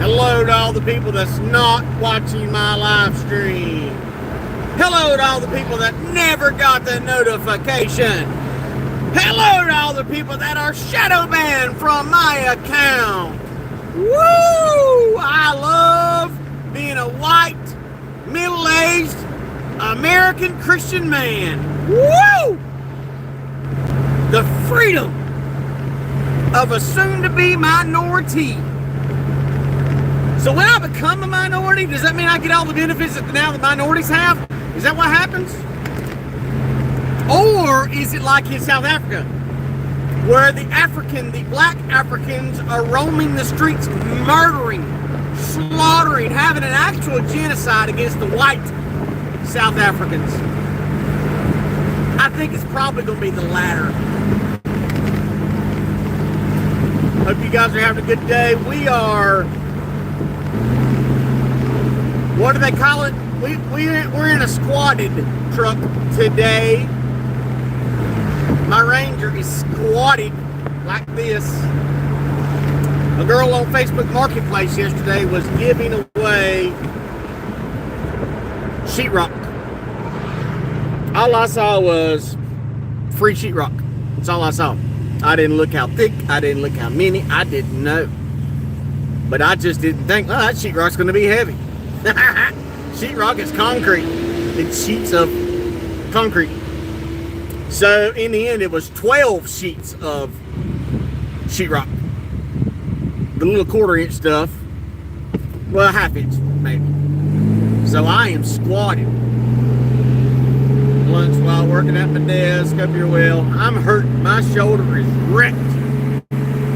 Hello to all the people that's not watching my live stream. Hello to all the people that never got the notification. Hello to all the people that are shadow banned from my account. Woo! I love being a white, middle-aged American Christian man. Woo! The freedom of a soon-to-be minority. So when I become a minority, does that mean I get all the benefits that now the minorities have? Is that what happens? Or is it like in South Africa, where the black Africans are roaming the streets, murdering, slaughtering, having an actual genocide against the white South Africans? I think it's probably going to be the latter. Hope you guys are having a good day. We are, what do they call it? We're in a squatted truck today. My Ranger is squatted like this. A girl on Facebook Marketplace yesterday was giving away sheetrock. All I saw was free sheetrock. That's all I saw. I didn't look how thick. I didn't look how many. I didn't know. But I just didn't think, oh, that sheetrock's going to be heavy. Sheetrock is concrete. It's sheets of concrete. So in the end, it was 12 sheets of sheetrock. The little quarter-inch stuff, well, half-inch maybe. So I am squatting. Lunch while working at my desk up your well. I'm hurting. My shoulder is wrecked.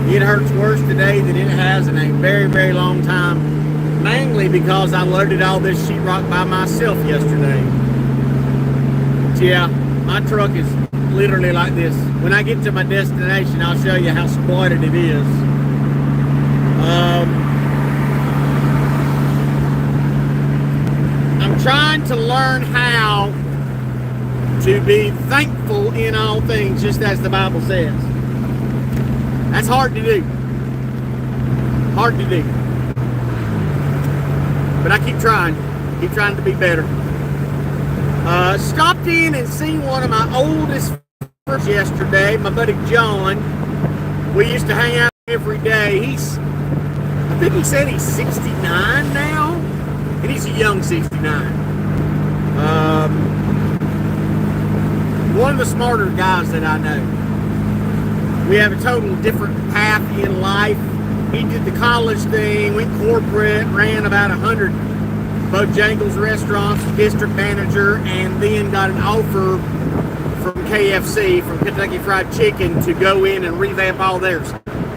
It hurts worse today than it has in a very, very long time. Mainly because I loaded all this sheetrock by myself yesterday. Yeah, my truck is literally like this. When I get to my destination, I'll show you how squatted it is. I'm trying to learn how to be thankful in all things, just as the Bible says. That's hard to do. Hard to do. But I keep trying to be better. Stopped in and seen one of my oldest friends yesterday, my buddy John. We used to hang out every day. I think he said he's 69 now, and he's a young 69. One of the smarter guys that I know. We have a total different path in life. He did the college thing, went corporate, ran about 100 Bojangles restaurants, district manager, and then got an offer from KFC, from Kentucky Fried Chicken, to go in and revamp all theirs.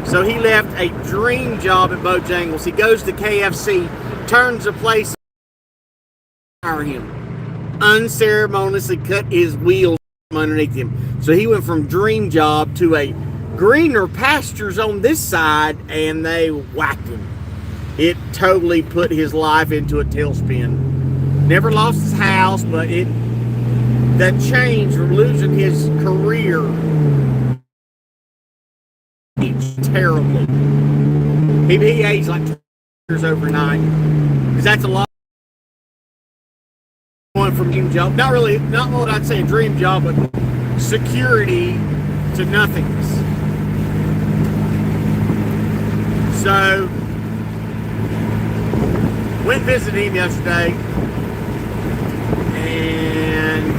So he left a dream job at Bojangles. He goes to KFC, turns the place, fire him, unceremoniously cut his wheels from underneath him. So he went from dream job to a greener pastures on this side, and they whacked him. It totally put his life into a tailspin. Never lost his house, but that change from losing his career aged terribly. He aged like 2 years overnight, because that's a lot. Going from dream job, not what I'd say a dream job, but security to nothingness. So, went visiting him yesterday, and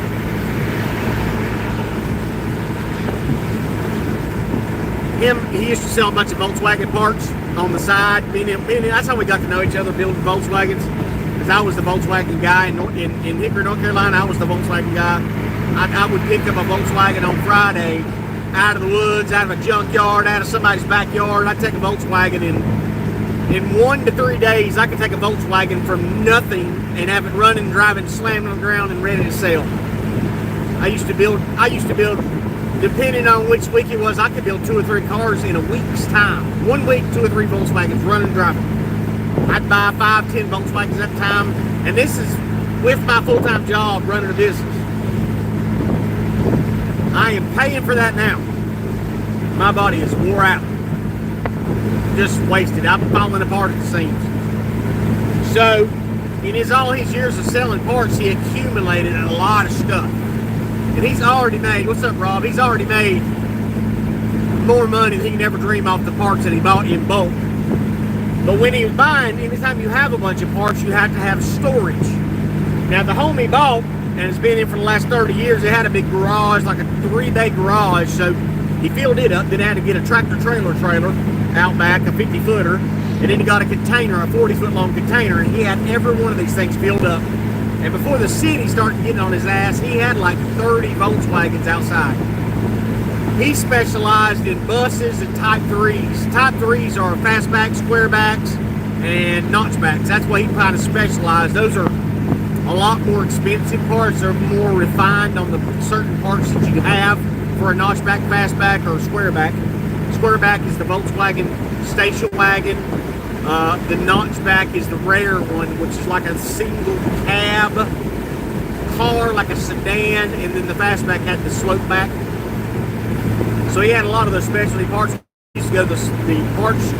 he used to sell a bunch of Volkswagen parts on the side. That's how we got to know each other, building Volkswagens, because I was the Volkswagen guy in Hickory, North Carolina. I was the Volkswagen guy. I would pick up a Volkswagen on Friday, out of the woods, out of a junkyard, out of somebody's backyard. I'd take a Volkswagen in 1 to 3 days. I could take a Volkswagen from nothing and have it running, driving, slamming on the ground, and ready to sell. I used to build, depending on which week it was, I could build 2 or 3 cars in a week's time. 1 week, 2 or 3 Volkswagens running and driving. I'd buy 5, 10 Volkswagens at a time, and this is with my full-time job running a business. I am paying for that now. My body is wore out. Just wasted. I'm falling apart at the seams. So, in all his years of selling parts, he accumulated a lot of stuff. And he's already made, what's up, Rob? He's already made more money than he can ever dream off the parts that he bought in bulk. But when he was buying, anytime you have a bunch of parts, you have to have storage. Now, the home he bought, and it's been in for the last 30 years, it had a big garage, like a 3-bay garage, so he filled it up, then had to get a tractor-trailer out back, a 50-footer, and then he got a container, a 40-foot long container, and he had every one of these things filled up. And before the city started getting on his ass, he had like 30 Volkswagens outside. He specialized in buses and Type 3s. Type 3s are fastbacks, squarebacks, and notchbacks. That's why he kind of specialized. Those are a lot more expensive parts. They're more refined on the certain parts that you have for a notchback, fastback, or a squareback. Squareback is the Volkswagen station wagon. The notchback is the rare one, which is like a single cab car, like a sedan, and then the fastback had the slope back. So he had a lot of those specialty parts. We used to go to the parts.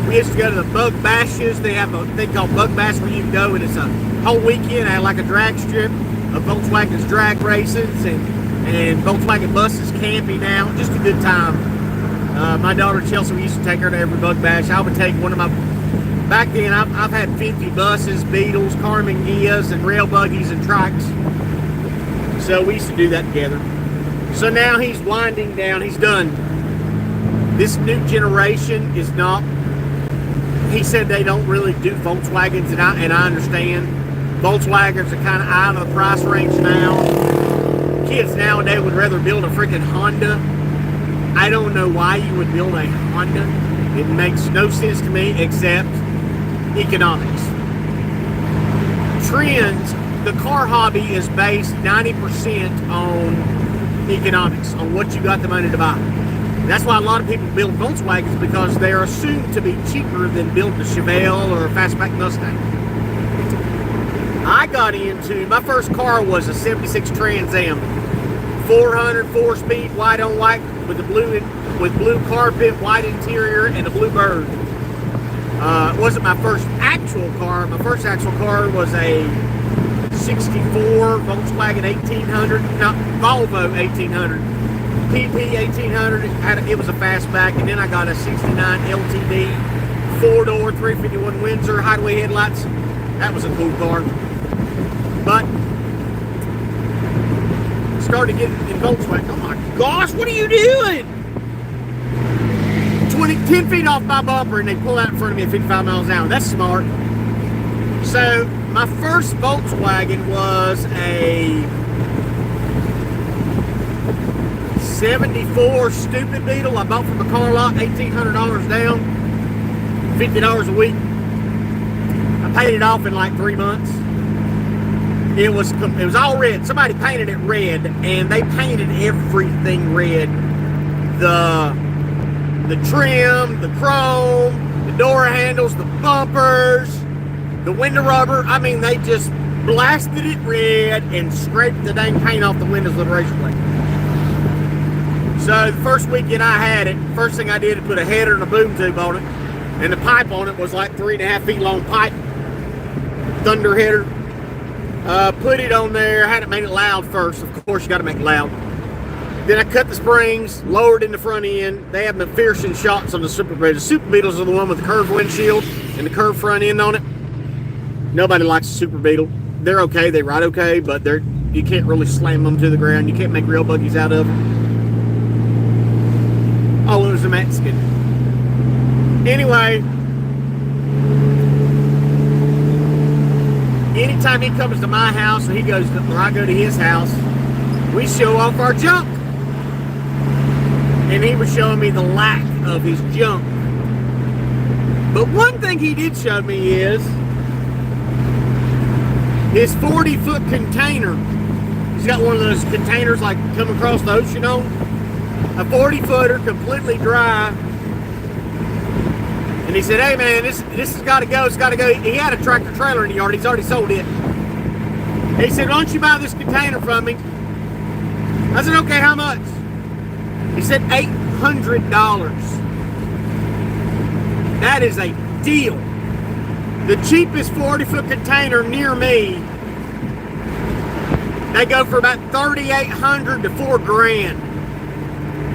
We used to go to the Bug Bashes. They have a thing called Bug Bash where you can go, and it's a whole weekend. I had like a drag strip of Volkswagen's drag races and Volkswagen buses camping out. Just a good time. My daughter Chelsea, we used to take her to every Bug Bash. I would take one of my, back then I've had 50 buses, Beetles, Carmen Gias, and rail buggies and trikes. So we used to do that together. So now he's winding down. He's done. This new generation is not, he said they don't really do Volkswagens, and I understand. Volkswagens are kind of out of the price range now. Kids nowadays would rather build a freaking Honda. I don't know why you would build a Honda. It makes no sense to me except economics. Trends, the car hobby is based 90% on economics, on what you got the money to buy. That's why a lot of people build Volkswagens, because they are assumed to be cheaper than building a Chevelle or a fastback Mustang. I got into, my first car was a 76 Trans Am, 400 4-speed, white on white, with blue carpet, white interior, and a blue bird. It wasn't my first actual car. My first actual car was a 64 Volkswagen 1800, not Volvo 1800, PP 1800. It was a fastback, and then I got a 69 LTD, 4-door, 351 Windsor, hideaway headlights. That was a cool car. But started getting in Volkswagen. Oh my gosh, what are you doing? 10 feet off my bumper, and they pull out in front of me at 55 miles an hour. That's smart. So my first Volkswagen was a 74 Stupid Beetle I bought from a car lot, $1,800 down, $50 a week. I paid it off in like 3 months. It was all red. Somebody painted it red, and they painted everything red. The trim, the chrome, the door handles, the bumpers, the window rubber. I mean, they just blasted it red and scraped the dang paint off the windows with a razor blade. So the first weekend I had it, first thing I did is put a header and a boom tube on it, and the pipe on it was like 3.5 feet long pipe, thunder header. Put it on there, had it made it loud first. Of course, you got to make it loud. Then I cut the springs, lowered in the front end. They have McPherson shots on the Super Beetles. The Super Beetles are the one with the curved windshield and the curved front end on it. Nobody likes the Super Beetle. They're okay, they ride okay, but you can't really slam them to the ground. You can't make real buggies out of them. Oh, it was a Mexican. Anyway, anytime he comes to my house, or he goes to, or I go to his house, we show off our junk. And he was showing me the lack of his junk. But one thing he did show me is his 40-foot container. He's got one of those containers like come across the ocean on. A 40-footer, completely dry. And he said, hey man, this has got to go, it's got to go. He had a tractor trailer in the yard, he's already sold it. He said, why don't you buy this container from me? I said, okay, how much? He said $800. That is a deal. The cheapest 40-foot container near me, they go for about $3,800 to $4,000.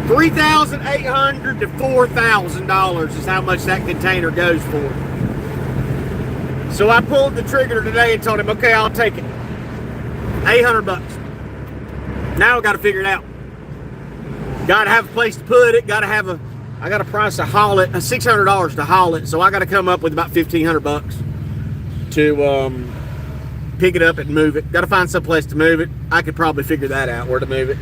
$3,800 to $4,000 is how much that container goes for. So I pulled the trigger today and told him, okay, I'll take it. $800. Now I got to figure it out. Got to have a place to put it. I got a price to haul it, $600 to haul it. So I got to come up with about $1,500 to pick it up and move it. Got to find some place to move it. I could probably figure that out, where to move it.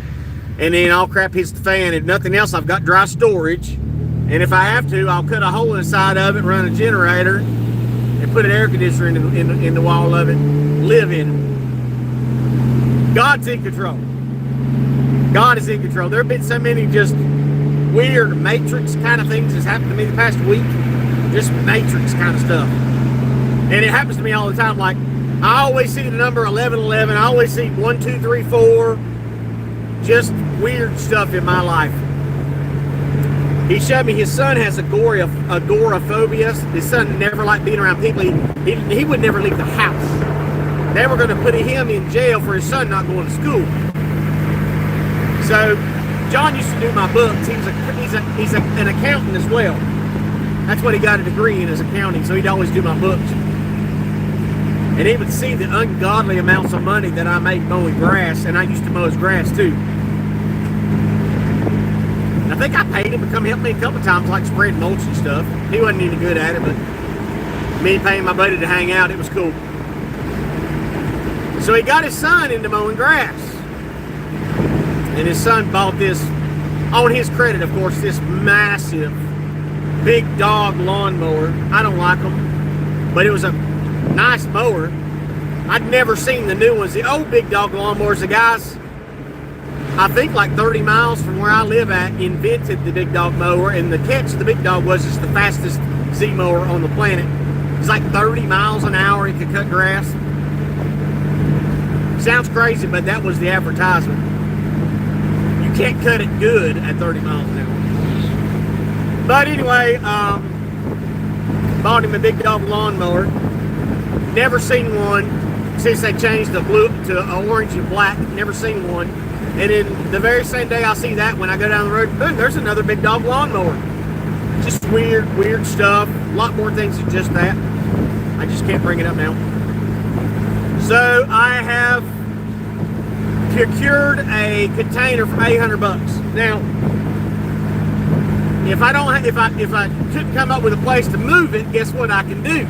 And then all crap hits the fan. If nothing else, I've got dry storage. And if I have to, I'll cut a hole in the side of it, run a generator, and put an air conditioner in the wall of it. Live in it. God's in control. God is in control. There have been so many just weird Matrix kind of things that's happened to me the past week. Just Matrix kind of stuff. And it happens to me all the time. Like, I always see the number 1111. I always see 1, 2, 3, 4. Just weird stuff in my life. He showed me his son has agoraphobia. His son never liked being around people. He would never leave the house. They were going to put him in jail for his son not going to school. So John used to do my books. He's an accountant as well. That's what he got a degree in, is accounting. So he'd always do my books. And he would see the ungodly amounts of money that I made mowing grass, and I used to mow his grass too. I think I paid him to come help me a couple times, like spreading mulch and stuff. He wasn't any good at it, but me paying my buddy to hang out, it was cool. So he got his son into mowing grass. And his son bought this, on his credit, of course, this massive, big dog lawnmower. I don't like them, but it was a nice mower. I'd never seen the new ones. The old big dog lawnmowers, the guys, I think like 30 miles from where I live at, invented the big dog mower, and the catch of the big dog was it's the fastest Z mower on the planet. It's like 30 miles an hour. It could cut grass. Sounds crazy, but that was the advertisement. You can't cut it good at 30 miles an hour. But anyway, bought him a big dog lawnmower. Never seen one since they changed the blue to orange and black. Never seen one. And then the very same day I see that, when I go down the road, boom, there's another big dog lawnmower. Just weird stuff. A lot more things than just that. I just can't bring it up now. So I have procured a container for $800. Now, if I couldn't come up with a place to move it, guess what I can do?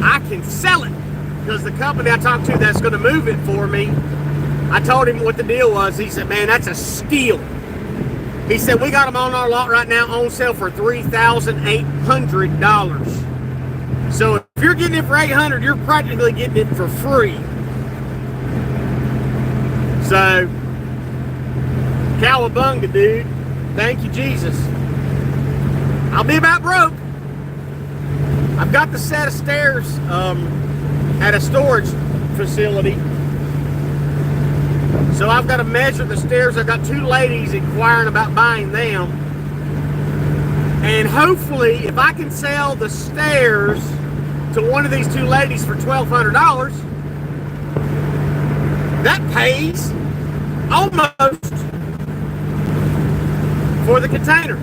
I can sell it, because the company I talked to that's going to move it for me, I told him what the deal was. He said, man, that's a steal. He said, we got them on our lot right now on sale for $3,800. So if you're getting it for $800, you're practically getting it for free. So, cowabunga, dude. Thank you, Jesus. I'll be about broke. I've got the set of stairs at a storage facility. So I've got to measure the stairs. I've got 2 ladies inquiring about buying them. And hopefully, if I can sell the stairs to one of these 2 ladies for $1,200, that pays almost for the container.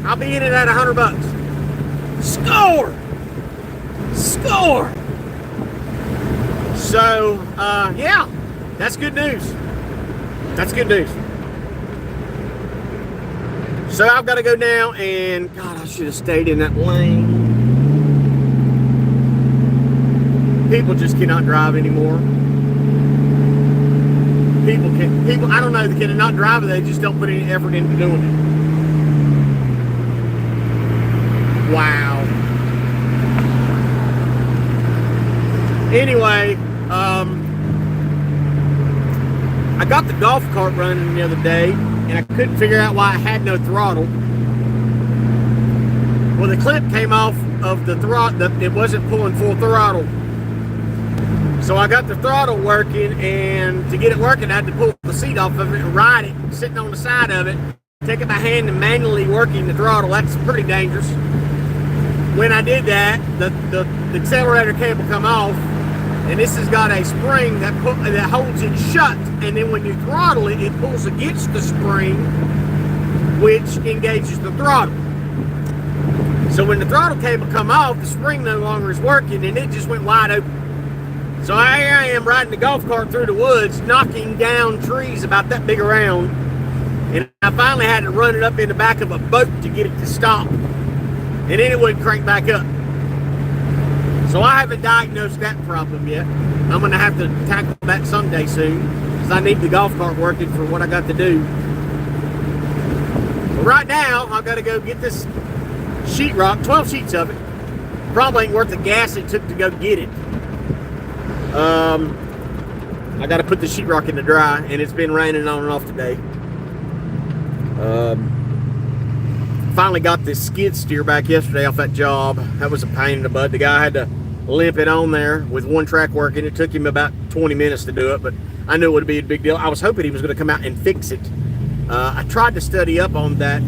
I'll be in it at $100. Score! Score! So, yeah, that's good news. That's good news. So I've got to go now, and God, I should have stayed in that lane. People just cannot drive anymore. People, I don't know, they cannot drive, they just don't put any effort into doing it. Wow. Anyway, I got the golf cart running the other day, and I couldn't figure out why I had no throttle. Well, the clip came off of the throttle. It wasn't pulling full throttle. So I got the throttle working, and to get it working, I had to pull the seat off of it and ride it, sitting on the side of it, taking my hand and manually working the throttle. That's pretty dangerous. when I did that, the accelerator cable come off, and this has got a spring that holds it shut, and then when you throttle it, it pulls against the spring, which engages the throttle. So when the throttle cable come off, the spring no longer is working, and it just went wide open. So I am riding the golf cart through the woods, knocking down trees about that big around, and I finally had to run it up in the back of a boat to get it to stop, and then it wouldn't crank back up. So I haven't diagnosed that problem yet. I'm going to have to tackle that someday soon, because I need the golf cart working for what I got to do. But right now, I've got to go get this sheetrock, 12 sheets of it. Probably ain't worth the gas it took to go get it. I got to put the sheetrock in the dry, and it's been raining on and off today. Finally got this skid steer back yesterday off that job. That was a pain in the butt. The guy had to limp it on there with one track working. It took him about 20 minutes to do it, but I knew it would be a big deal. I was hoping he was going to come out and fix it. I tried to study up on that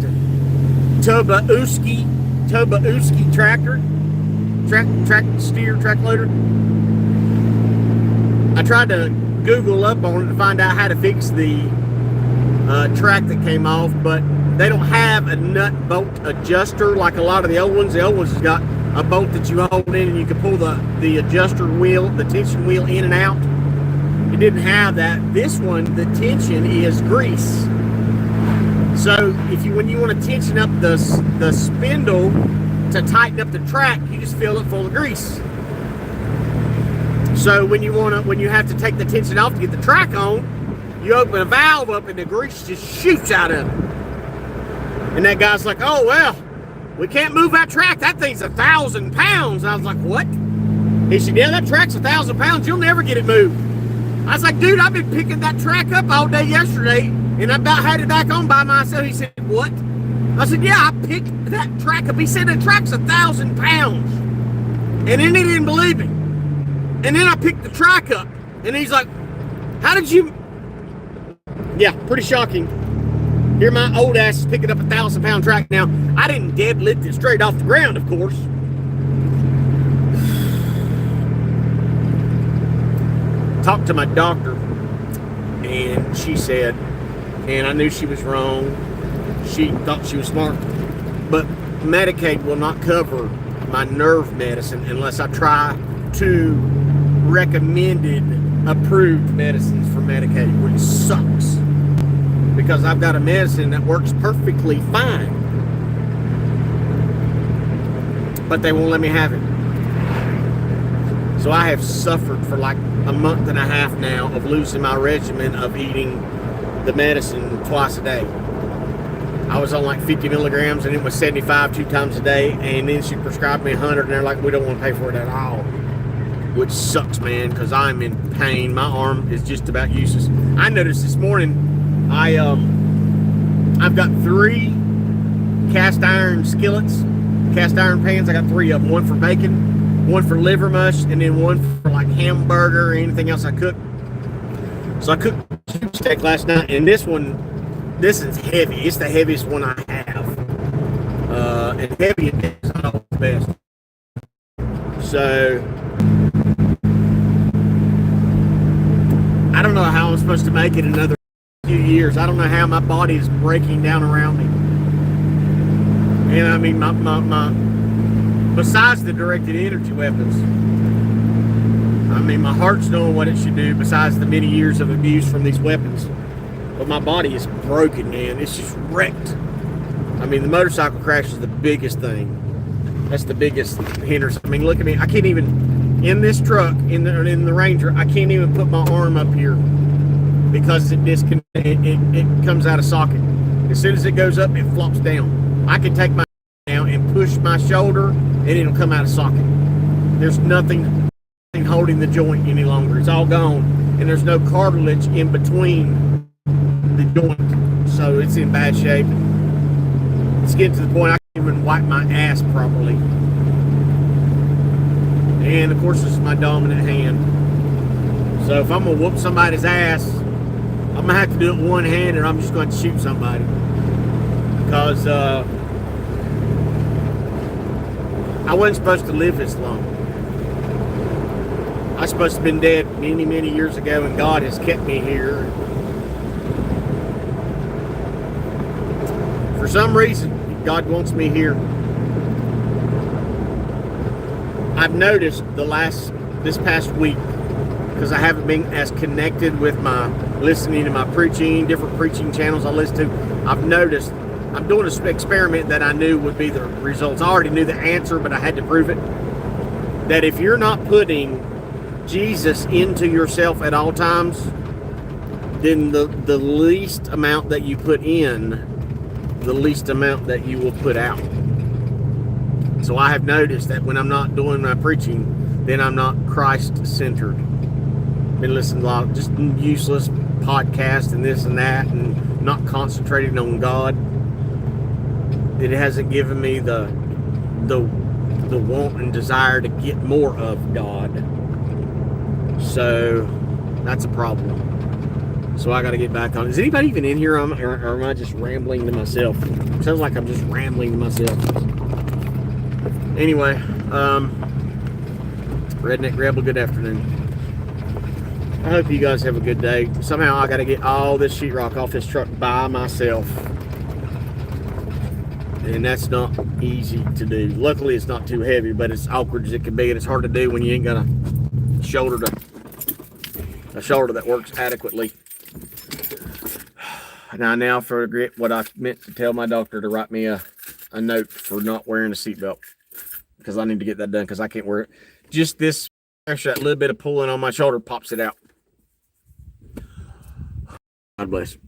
Tobauski tractor, track loader. I tried to Google up on it to find out how to fix the track that came off, but they don't have a nut bolt adjuster like a lot of the old ones. The old ones has got a bolt that you hold in, and you can pull the adjuster wheel, the tension wheel in and out. It didn't have that. This one, the tension is grease. So when you want to tension up the spindle to tighten up the track, you just fill it full of grease. So when you have to take the tension off to get the track on, you open a valve up and the grease just shoots out of it. And that guy's like, "Oh well, we can't move that track. That thing's 1,000 pounds." And I was like, "What?" He said, "Yeah, that track's 1,000 pounds. You'll never get it moved." I was like, "Dude, I've been picking that track up all day yesterday, and I about had it back on by myself." He said, "What?" I said, "Yeah, I picked that track up." He said, "The track's 1,000 pounds." And then he didn't believe me. And then I picked the track up, and he's like, "How did you?" Yeah, pretty shocking. Here my old ass is picking up 1,000-pound track. Now, I didn't deadlift it straight off the ground, of course. Talked to my doctor, and she said, and I knew she was wrong. She thought she was smart, but Medicaid will not cover my nerve medicine unless I try 2 recommended approved medicines for Medicaid, which sucks because I've got a medicine that works perfectly fine, but they won't let me have it. So I have suffered for like a month and a half now of losing my regimen of eating the medicine twice a day. I was on like 50 milligrams and it was 75 2 times a day, and then she prescribed me 100, and they're like, "We don't want to pay for it at all," which sucks, man, because I'm in pain. My arm is just about useless. I noticed this morning I've got 3 cast iron skillets, cast iron pans. I got 3 of them, one for bacon, one for liver mush, and then one for like hamburger or anything else I cook. So I cooked steak last night, and this is heavy. It's the heaviest one I have. And heavy is not always the best. So I don't know how I'm supposed to make it another few years. I don't know how my body is breaking down around me. And I mean, my besides the directed energy weapons, I mean, my heart's doing what it should do besides the many years of abuse from these weapons. But my body is broken, man. It's just wrecked. I mean, the motorcycle crash is the biggest thing. That's the biggest hindrance. I mean, look at me. I can't even, in this truck, in the Ranger, I can't even put my arm up here because it comes out of socket. As soon as it goes up, it flops down. I can take my down and push my shoulder, and it'll come out of socket. There's nothing holding the joint any longer. It's all gone, and there's no cartilage in between the joint, so it's in bad shape. It's getting to the point I can't even wipe my ass properly. And of course, this is my dominant hand. So if I'm gonna whoop somebody's ass, I'm gonna have to do it one-handed, or I'm just going to shoot somebody. Because I wasn't supposed to live this long. I was supposed to have been dead many, many years ago, and God has kept me here. For some reason, God wants me here. I've noticed this past week, because I haven't been as connected with my listening to my preaching, different preaching channels I listen to. I've noticed I'm doing an experiment that I knew would be the results. I already knew the answer, but I had to prove it. That if you're not putting Jesus into yourself at all times, then the least amount that you put in, the least amount that you will put out. So I have noticed that when I'm not doing my preaching, then I'm not Christ-centered. Been listening to a lot of just useless podcasts and this and that, and not concentrating on God. It hasn't given me the want and desire to get more of God. So that's a problem. So I got to get back on. Is anybody even in here, or am I just rambling to myself? It sounds like I'm just rambling to myself. Anyway, Redneck Rebel, good afternoon. I hope you guys have a good day. Somehow I got to get all this sheetrock off this truck by myself. And that's not easy to do. Luckily, it's not too heavy, but it's awkward as it can be, and it's hard to do when you ain't got a shoulder that works adequately. Now forget what I meant to tell my doctor to write me a note for not wearing a seatbelt, because I need to get that done, because I can't wear it. Just this pressure, that little bit of pulling on my shoulder pops it out. God bless.